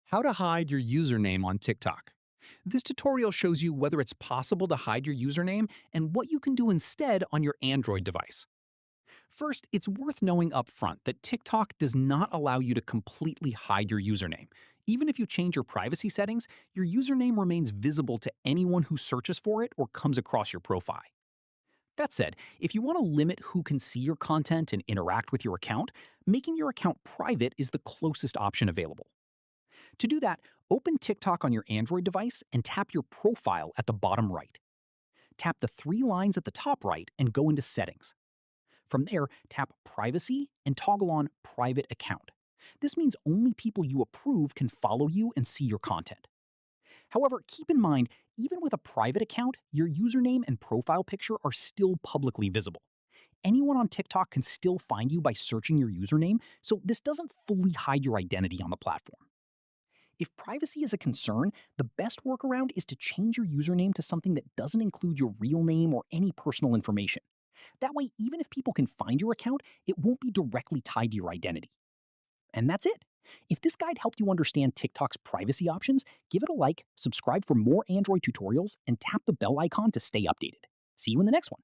How to hide your username on TikTok. This tutorial shows you whether it's possible to hide your username and what you can do instead on your Android device. First, it's worth knowing upfront that TikTok does not allow you to completely hide your username. Even if you change your privacy settings, your username remains visible to anyone who searches for it or comes across your profile. That said, if you want to limit who can see your content and interact with your account, making your account private is the closest option available. To do that, open TikTok on your Android device and tap your profile at the bottom right. Tap the three lines at the top right and go into Settings. From there, tap Privacy and toggle on Private Account. This means only people you approve can follow you and see your content. However, keep in mind, even with a private account, your username and profile picture are still publicly visible. Anyone on TikTok can still find you by searching your username, so this doesn't fully hide your identity on the platform. If privacy is a concern, the best workaround is to change your username to something that doesn't include your real name or any personal information. That way, even if people can find your account, it won't be directly tied to your identity. And that's it. If this guide helped you understand TikTok's privacy options, give it a like, subscribe for more Android tutorials, and tap the bell icon to stay updated. See you in the next one.